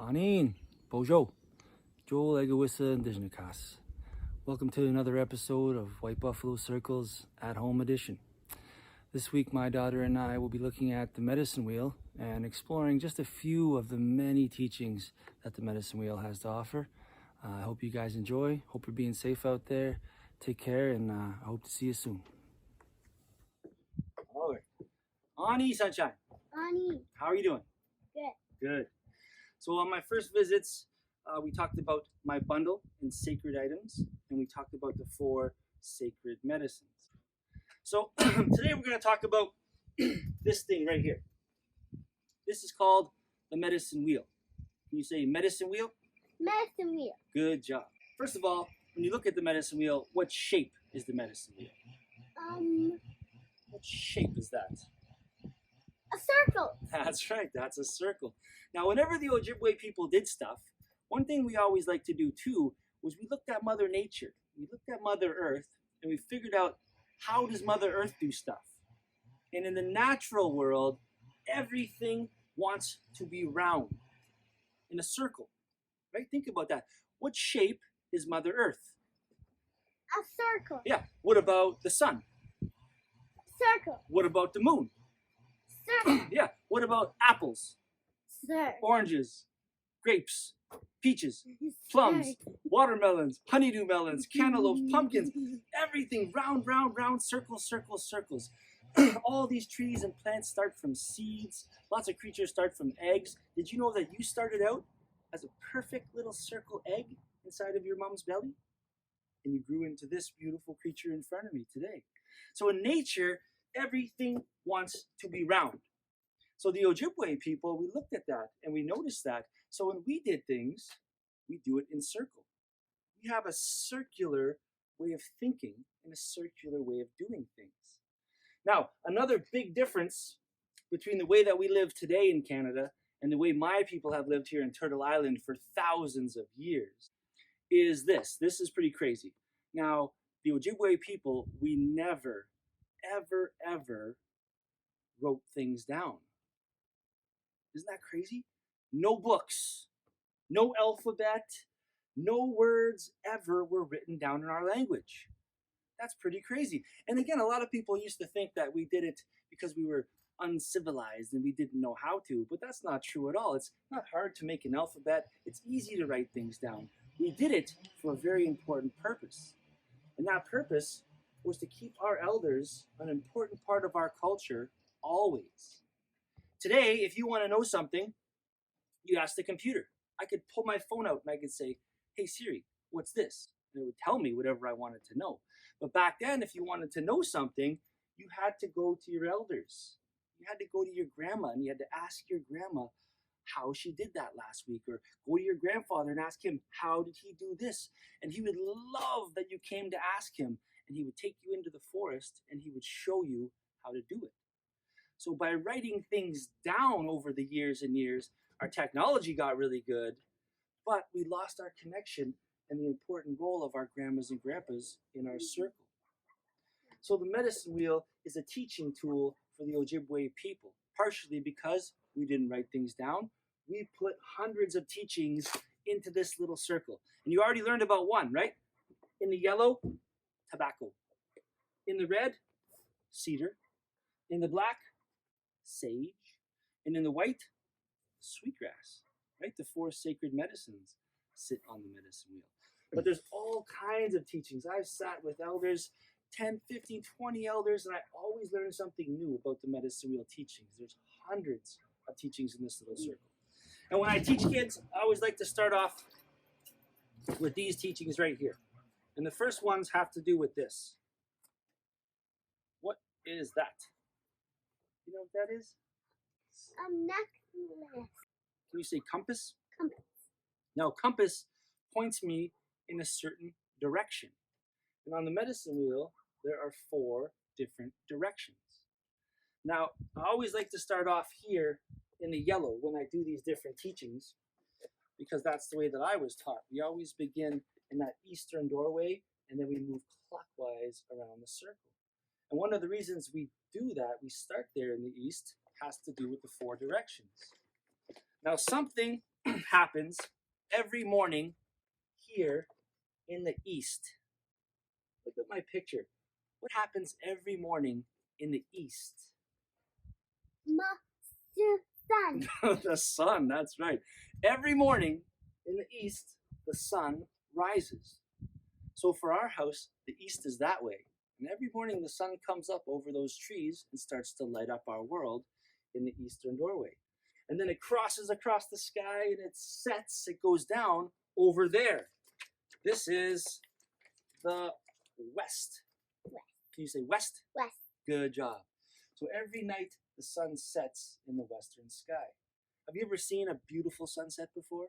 Anin, Bojo, Joel Egawissa Indigenakas. Welcome to another episode of White Buffalo Circles at Home Edition. This week, my daughter and I will be looking at the medicine wheel and exploring just a few of the many teachings that the medicine wheel has to offer. I hope you guys enjoy. Hope you're being safe out there. Take care, and I hope to see you soon. All right. Ani, Sunshine. Ani, How are you doing? good. Good. So on my first visits, we talked about my bundle and sacred items, and we talked about the 4 sacred medicines. So today we're going to talk about this thing right here. This is called the medicine wheel. Can you say medicine wheel? Medicine wheel. Good job. First of all, when you look at the medicine wheel, what shape is the medicine wheel? What shape is that? A circle. That's right, that's a circle. Now, whenever the Ojibwe people did stuff, one thing we always like to do too was we looked at Mother Nature. We looked at Mother Earth and we figured out, how does Mother Earth do stuff? And in the natural world, everything wants to be round, in a circle, right? Think about that. What shape is Mother Earth? A circle. Yeah. What about the sun? Circle. What about the moon? Circle. Yeah. What about apples, Circle. oranges, grapes, peaches, plums, watermelons, honeydew melons, cantaloupes, pumpkins, everything round, round, round, circles, circles, circles. All these trees and plants start from seeds. Lots of creatures start from eggs. Did you know that you started out as a perfect little circle egg inside of your mom's belly? And you grew into this beautiful creature in front of me today. So in nature, everything wants to be round. So the Ojibwe people, we looked at that and we noticed that. So when we did things, we do it in circle. We have a circular way of thinking and a circular way of doing things. Now, another big difference between the way that we live today in Canada and the way my people have lived here in Turtle Island for thousands of years is this. This is pretty crazy. Now, the Ojibwe people, we never, ever, ever wrote things down. Isn't that crazy? No books, no alphabet, no words ever were written down in our language. That's pretty crazy. And again, a lot of people used to think that we did it because we were uncivilized and we didn't know how to, but that's not true at all. It's not hard to make an alphabet. It's easy to write things down. We did it for a very important purpose. And that purpose was to keep our elders an important part of our culture always. Today, if you want to know something, you ask the computer. I could pull my phone out and I could say, hey Siri, what's this? And it would tell me whatever I wanted to know. But back then, if you wanted to know something, you had to go to your elders. You had to go to your grandma and you had to ask your grandma how she did that last week, or go to your grandfather and ask him, how did he do this? And he would love that you came to ask him, and he would take you into the forest and he would show you how to do it. So by writing things down over the years and years, our technology got really good, but we lost our connection and the important role of our grandmas and grandpas in our circle. So the medicine wheel is a teaching tool for the Ojibwe people, partially because we didn't write things down. We put hundreds of teachings into this little circle. And you already learned about one, right? In the yellow, tobacco. In the red, cedar. In the black, sage. And in the white, sweetgrass, right? The 4 sacred medicines sit on the medicine wheel. But there's all kinds of teachings. I've sat with elders, 10, 15, 20 elders, and I always learn something new about the medicine wheel teachings. There's hundreds of teachings in this little circle. And when I teach kids, I always like to start off with these teachings right here. And the first ones have to do with this. What is that? You know what that is? Necklace. Can you say compass? Compass. Now, compass points me in a certain direction. And on the medicine wheel, there are 4 different directions. Now, I always like to start off here in the yellow when I do these different teachings, because that's the way that I was taught. We always begin in that eastern doorway, and then we move clockwise around the circle. And one of the reasons we do that, we start there in the east, has to do with the 4 directions. Now, something happens every morning here in the east. Look at my picture. What happens every morning in the east? Sun. The sun, that's right. Every morning in the east, the sun rises. So for our house, the east is that way. And every morning the sun comes up over those trees and starts to light up our world in the eastern doorway. And then it crosses across the sky and it sets, it goes down over there. This is the west. West. Can you say west? West. Good job. So every night the sun sets in the western sky. Have you ever seen a beautiful sunset before?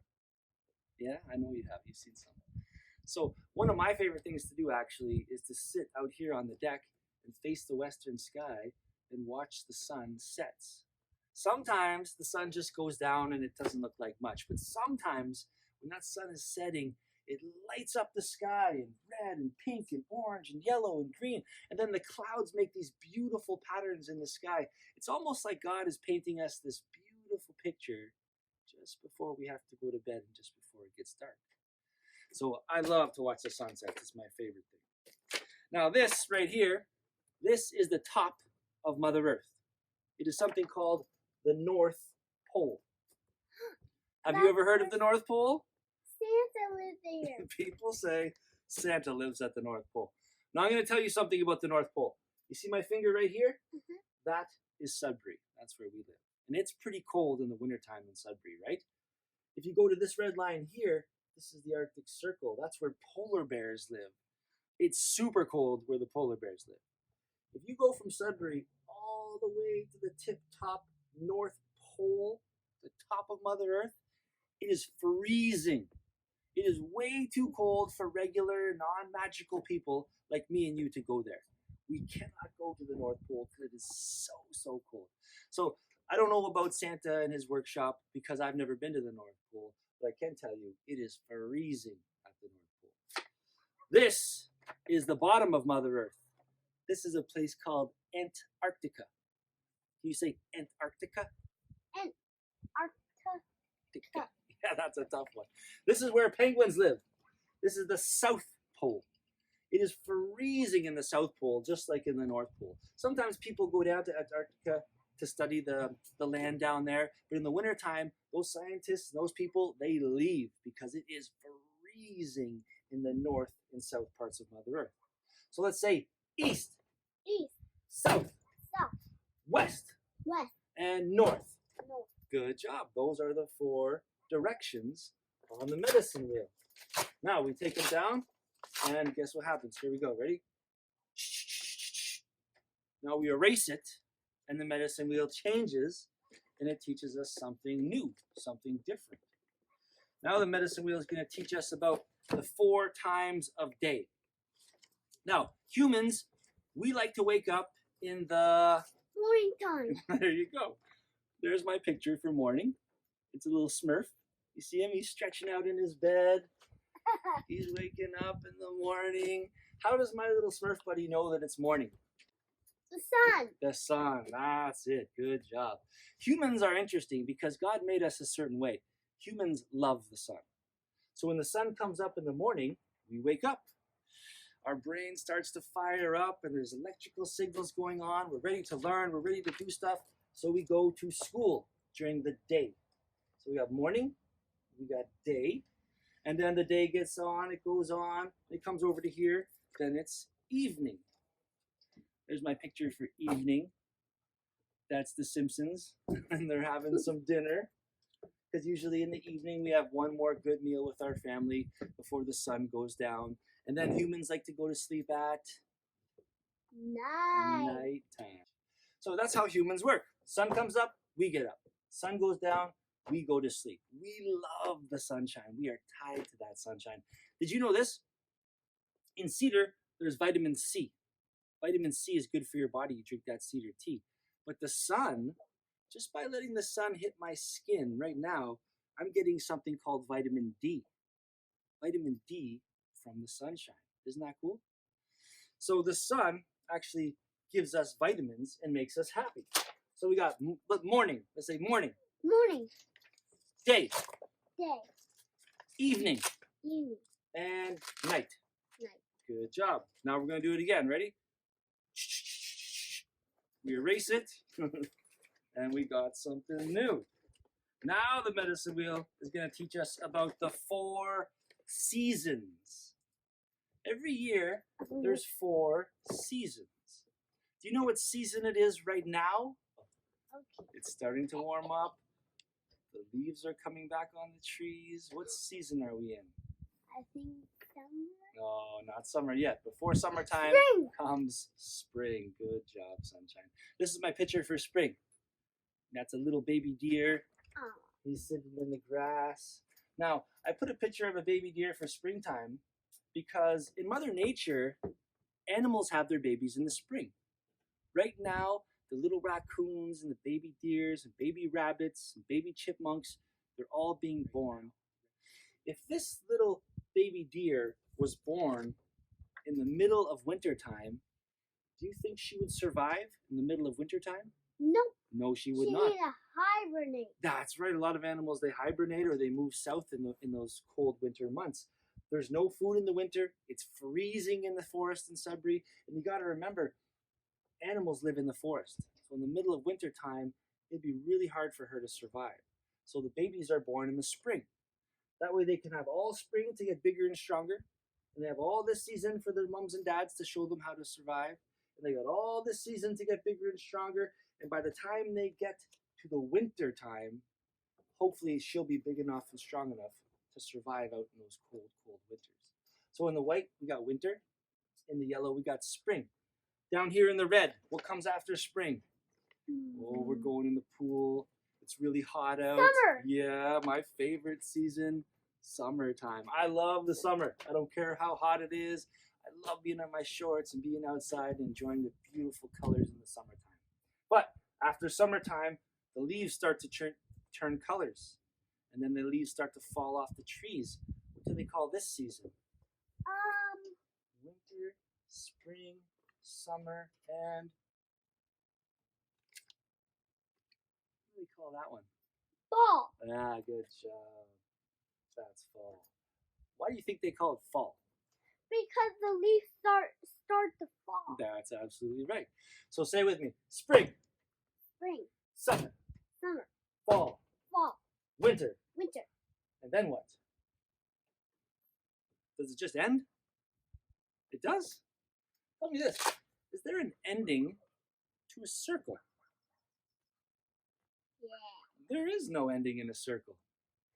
Yeah, I know you have. You've seen some. So one of my favorite things to do actually is to sit out here on the deck and face the western sky and watch the sun sets. Sometimes the sun just goes down and it doesn't look like much, but sometimes when that sun is setting, it lights up the sky in red and pink and orange and yellow and green, and then the clouds make these beautiful patterns in the sky. It's almost like God is painting us this beautiful picture just before we have to go to bed and just before it gets dark. So I love to watch the sunset. It's my favorite thing. Now this right here, this is the top of Mother Earth. It is something called the North Pole. Have you ever heard of the North Pole? Santa lives there. People say Santa lives at the North Pole. Now I'm going to tell you something about the North Pole. You see my finger right here? Mhm. That is Sudbury. That's where we live. And it's pretty cold in the wintertime in Sudbury, right? If you go to this red line here, this is the Arctic Circle. That's where polar bears live. It's super cold where the polar bears live. If you go from Sudbury all the way to the tip-top North Pole, the top of Mother Earth, it is freezing. It is way too cold for regular, non-magical people like me and you to go there. We cannot go to the North Pole because it is so cold. So I don't know about Santa and his workshop because I've never been to the North Pole, but I can tell you it is freezing at the North Pole. This is the bottom of Mother Earth. This is a place called Antarctica. Can you say Antarctica? Antarctica. Yeah, that's a tough one. This is where penguins live. This is the South Pole. It is freezing in the South Pole, just like in the North Pole. Sometimes people go down to Antarctica to study the land down there, but in the wintertime, those scientists, those people, they leave because it is freezing in the north and south parts of Mother Earth. So let's say east, East. south, South. west, West. and north. North. Good job. Those are the 4 directions on the medicine wheel. Now we take them down, and guess what happens? Here we go. Ready? Now we erase it, and the medicine wheel changes, and it teaches us something new, something different. Now the medicine wheel is going to teach us about the 4 times of day. Now, humans, we like to wake up in the... Morning time. There you go. There's my picture for morning. It's a little Smurf. You see him? He's stretching out in his bed. He's waking up in the morning. How does my little Smurf buddy know that it's morning? The sun. The sun. That's it. Good job. Humans are interesting because God made us a certain way. Humans love the sun. So when the sun comes up in the morning, we wake up. Our brain starts to fire up and there's electrical signals going on. We're ready to learn. We're ready to do stuff. So we go to school during the day. So we have morning, we got day, and then the day gets on, it goes on, it comes over to here, then it's evening. There's my picture for evening. That's the Simpsons, and they're having some dinner. Because usually in the evening we have one more good meal with our family before the sun goes down. And then humans like to go to sleep at nighttime. So that's how humans work. Sun comes up, we get up. Sun goes down, we go to sleep. We love the sunshine. We are tied to that sunshine. Did you know this? In cedar, there's vitamin C. Vitamin C is good for your body. You drink that cedar tea. But the sun, just by letting the sun hit my skin right now, I'm getting something called vitamin D. Vitamin D from the sunshine. Isn't that cool? So the sun actually gives us vitamins and makes us happy. So we got morning. Let's say morning. Morning. Day. Day. Evening. Evening. And night. Night. Good job. Now we're going to do it again. Ready? We erase it. And we got something new. Now the medicine wheel is going to teach us about the 4 seasons. Every year, there's 4 seasons. Do you know what season it is right now? Okay. It's starting to warm up. The leaves are coming back on the trees. What season are we in? I think summer. No, not summer yet. Before summertime Spring. comes spring. Good job, Sunshine. This is my picture for spring. That's a little baby deer. Oh. He's sitting in the grass. Now, I put a picture of a baby deer for springtime because in Mother Nature, animals have their babies in the spring. Right now, the little raccoons and the baby deers and baby rabbits and baby chipmunks, they're all being born. If this little baby deer was born in the middle of wintertime, do you think she would survive in the middle of wintertime? No. No, she would She not. need to hibernate. That's right. A lot of animals, they hibernate or they move south in those cold winter months. There's no food in the winter. It's freezing in the forest in Sudbury. And you got to remember, animals live in the forest. So in the middle of winter time, it'd be really hard for her to survive. So the babies are born in the spring. That way they can have all spring to get bigger and stronger. And they have all this season for their moms and dads to show them how to survive. And they got all this season to get bigger and stronger. And by the time they get to the winter time, hopefully she'll be big enough and strong enough to survive out in those cold, cold winters. So in the white, we got winter. In the yellow, we got spring. Down here in the red, what comes after spring? Oh, we're going in the pool. It's really hot out. Summer. Yeah, my favorite season, summertime. I love the summer. I don't care how hot it is. I love being in my shorts and being outside and enjoying the beautiful colors in the summertime. But after summertime, the leaves start to turn colors. And then the leaves start to fall off the trees. What do they call this season? Winter, spring, summer, and what do we call that one? Fall. Ah, good job. That's fall. Why do you think they call it fall? Because the leaves start to fall. That's absolutely right. So say with me: spring, Spring. summer, Summer. fall, Fall. winter, Winter. and then what? Does it just end? It does? Tell me this. Is there an ending to a circle? Yeah. There is no ending in a circle.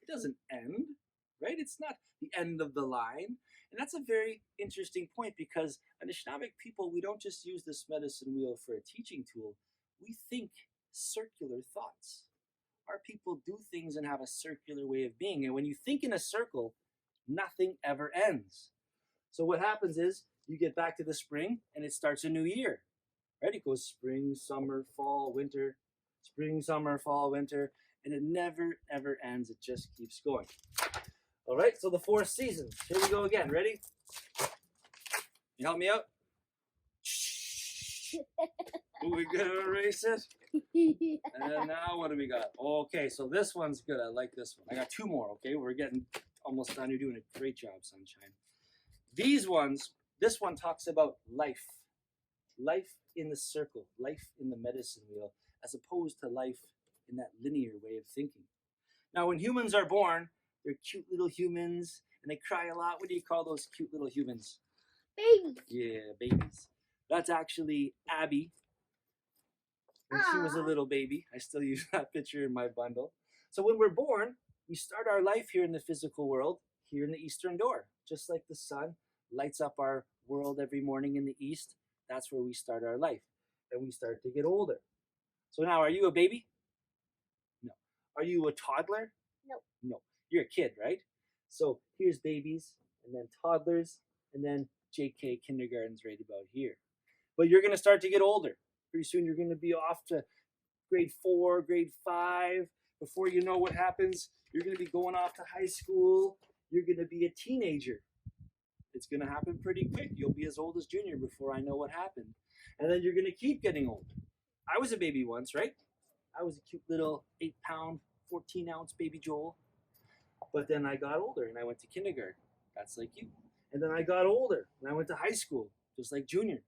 It doesn't end, right? It's not the end of the line. And that's a very interesting point because Anishinaabe people, we don't just use this medicine wheel for a teaching tool. We think circular thoughts. Our people do things and have a circular way of being. And when you think in a circle, nothing ever ends. So what happens is you get back to the spring and it starts a new year. Right? It goes spring, summer, fall, winter, spring, summer, fall, winter, and it never ever ends. It just keeps going. All right, so the 4 seasons. Here we go again. Ready? You help me out? We're gonna erase it. And now what do we got? Okay, so this one's good. I like this one. I got 2 more, okay? We're getting almost done. You're doing a great job, Sunshine. These ones, this one talks about life. Life in the circle, life in the medicine wheel, as opposed to life in that linear way of thinking. Now, when humans are born, they're cute little humans, and they cry a lot. What do you call those cute little humans? Baby. Yeah, babies. That's actually Abby. When she was a little baby. I still use that picture in my bundle. So when we're born, we start our life here in the physical world, here in the eastern door. Just like the sun lights up our world every morning in the east, that's where we start our life. And we start to get older. So now, are you a baby? No. Are you a toddler? No. No. You're a kid, right? So here's babies, and then toddlers, and then JK kindergarten's right about here. But you're going to start to get older. Pretty soon you're going to be off to grade 4, grade 5. Before you know what happens, you're going to be going off to high school. You're going to be a teenager. It's going to happen pretty quick. You'll be as old as Junior before I know what happened. And then you're going to keep getting older. I was a baby once, right? I was a cute little 8-pound, 14-ounce baby Joel. But then I got older and I went to kindergarten. That's like you. And then I got older and I went to high school, just like Junior.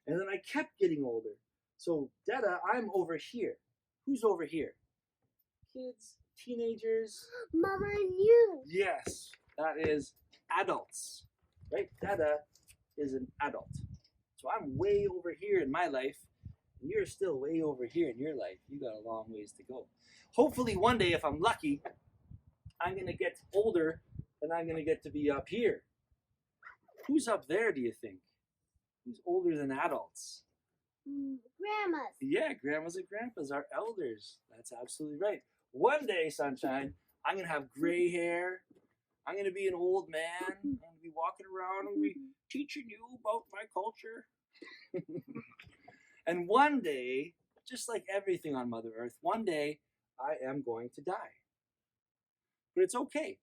And then I kept getting older. So, Dada, I'm over here. Who's over here? Kids, teenagers. Mama and you. Yes, that is adults, right? Dada is an adult. So I'm way over here in my life, and you're still way over here in your life. You got a long ways to go. Hopefully one day, if I'm lucky, I'm going to get older and I'm going to get to be up here. Who's up there, do you think? Who's older than adults? Grandmas. Yeah, grandmas and grandpas are elders. That's absolutely right. One day, Sunshine, I'm going to have gray hair. I'm going to be an old man. I'm going to be walking around and be teaching you about my culture. And one day, just like everything on Mother Earth, one day I am going to die. But it's okay.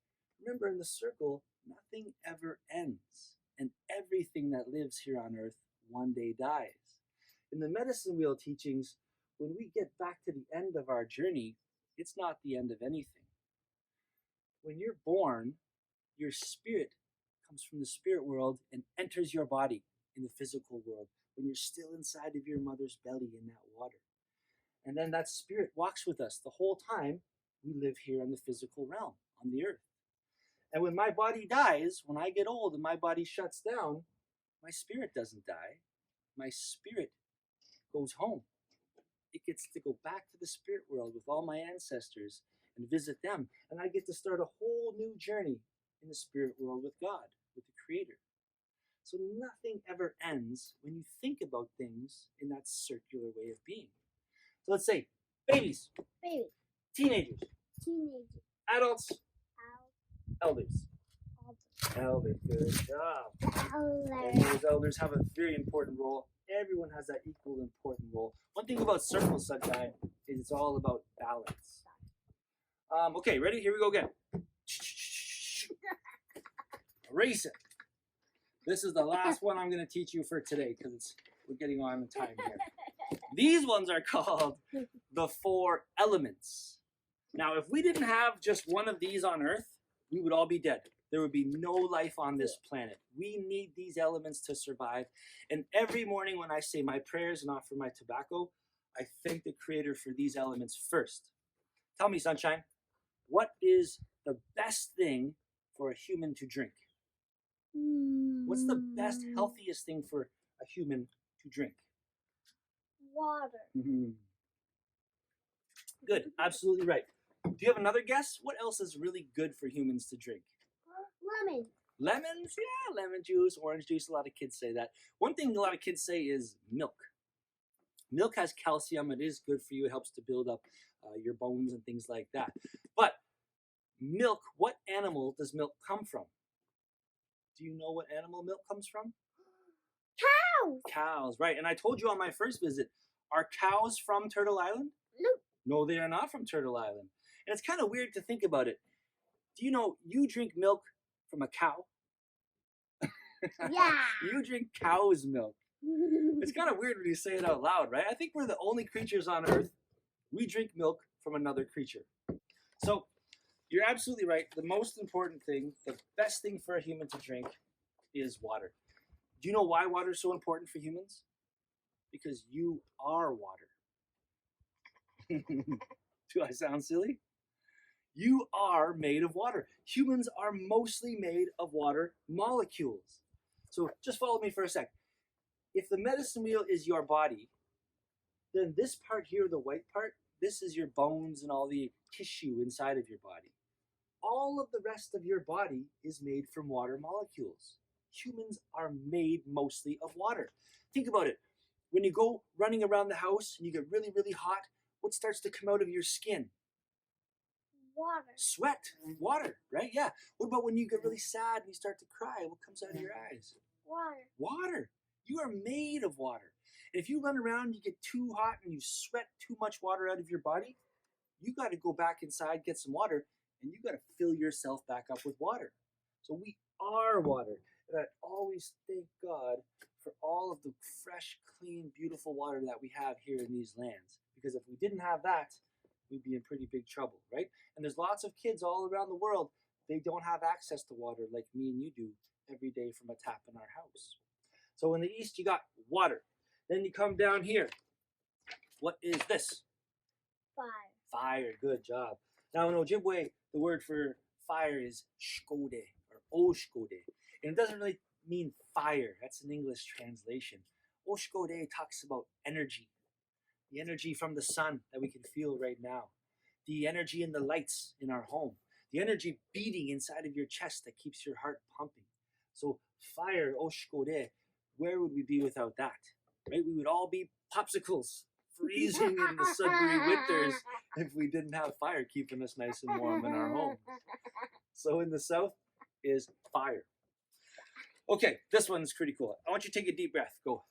Remember, in the circle, nothing ever ends. And everything that lives here on Earth one day dies. In the medicine wheel teachings, when we get back to the end of our journey, it's not the end of anything. When you're born, your spirit comes from the spirit world and enters your body in the physical world when you're still inside of your mother's belly in that water. And then that spirit walks with us the whole time we live here in the physical realm, on the earth. And when my body dies, when I get old and my body shuts down, my spirit doesn't die. My spirit goes home. It gets to go back to the spirit world with all my ancestors and visit them. And I get to start a whole new journey in the spirit world with God, with the Creator. So nothing ever ends when you think about things in that circular way of being. So let's say babies, Baby. teenagers, Teenagers. adults, Ow. elders. Elders, good job. Elders. And those elders have a very important role. Everyone has that equal important role. One thing about circles, Sunshine, is it's all about balance. Okay, ready? Here we go again. Erase it. This is the last one I'm going to teach you for today because we're getting on in time here. These ones are called the 4 elements. Now, if we didn't have just one of these on Earth, we would all be dead. There would be no life on this planet. We need these elements to survive. And every morning when I say my prayers and offer my tobacco, I thank the Creator for these elements first. Tell me, Sunshine, what is the best thing for a human to drink? What's the best, healthiest thing for a human to drink? Water. Good, absolutely right. Do you have another guess? What else is really good for humans to drink? Lemon. Lemons? Yeah, lemon juice, orange juice. A lot of kids say that. One thing a lot of kids say is milk. Milk has calcium. It is good for you. It helps to build up your bones and things like that. But milk, what animal does milk come from? Do you know what animal milk comes from? Cows. Cows, right. And I told you on my first visit, are cows from Turtle Island? No. No, they are not from Turtle Island. And it's kind of weird to think about it. Do you know you drink milk from a cow? Yeah. You drink cow's milk. It's kind of weird when you say it out loud, right? I think we're the only creatures on Earth. We drink milk from another creature. So you're absolutely right. The most important thing, the best thing for a human to drink is water. Do you know why water is so important for humans? Because you are water. Do I sound silly? You are made of water. Humans are mostly made of water molecules. So just follow me for a sec. If the medicine wheel is your body, then this part here, the white part, this is your bones and all the tissue inside of your body. All of the rest of your body is made from water molecules. Humans are made mostly of water. Think about it. When you go running around the house and you get really, really hot, what starts to come out of your skin? Water. Sweat, water, right? Yeah. What about when you get really sad and you start to cry? What comes out of your eyes? Water. Water. You are made of water. And if you run around and you get too hot and you sweat too much water out of your body, you got to go back inside, get some water, and you got to fill yourself back up with water. So we are water. And I always thank God for all of the fresh, clean, beautiful water that we have here in these lands. Because if we didn't have that, we'd be in pretty big trouble, right? And there's lots of kids all around the world they don't have access to water like me and you do every day from a tap in our house. So in the east, you got water. Then you come down here. What is this? Fire. Fire. Good job. Now in Ojibwe, the word for fire is shkode or oshkode. And it doesn't really mean fire. That's an English translation. Oshkode talks about energy. The energy from the sun that we can feel right now. The energy in the lights in our home. The energy beating inside of your chest that keeps your heart pumping. So fire, oshkode, where would we be without that? Right? We would all be popsicles, freezing in the Sudbury winters if we didn't have fire keeping us nice and warm in our home. So in the south is fire. Okay, this one's pretty cool. I want you to take a deep breath. Go.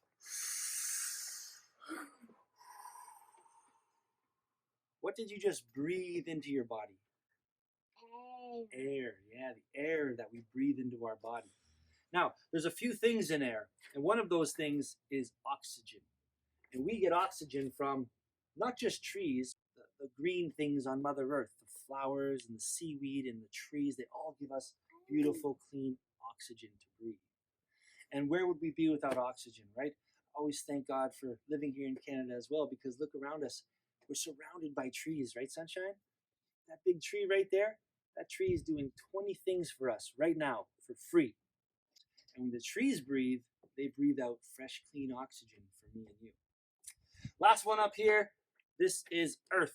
What did you just breathe into your body? Air. Yeah, the air that we breathe into our body. Now, there's a few things in air, and one of those things is oxygen. And we get oxygen from not just trees, the green things on Mother Earth, the flowers and the seaweed and the trees, they all give us beautiful, clean oxygen to breathe. And where would we be without oxygen, right? I always thank God for living here in Canada as well, because look around us. We're surrounded by trees, right, Sunshine? That big tree right there, that tree is doing 20 things for us right now for free. And when the trees breathe, they breathe out fresh, clean oxygen for me and you. Last one up here, this is Earth.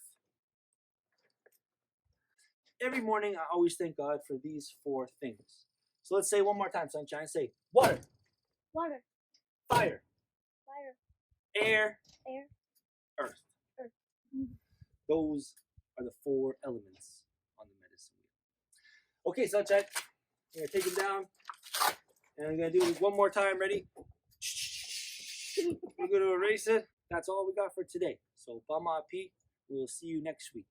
Every morning, I always thank God for these 4 things. So let's say one more time, Sunshine. Say water. Water. Fire. Fire. Air. Air. Earth. Earth. Those are the 4 elements on the medicine wheel. Okay, Sunshine. I'm going to take them down. And I'm going to do it one more time. Ready? We're going to erase it. That's all we got for today. So, Bama P, we'll see you next week.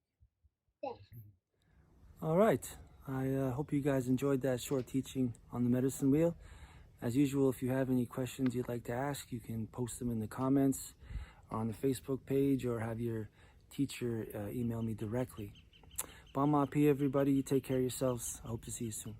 All right. I hope you guys enjoyed that short teaching on the medicine wheel. As usual, if you have any questions you'd like to ask, you can post them in the comments or on the Facebook page, or have your teacher email me directly. Bama P, everybody. You take care of yourselves. I hope to see you soon.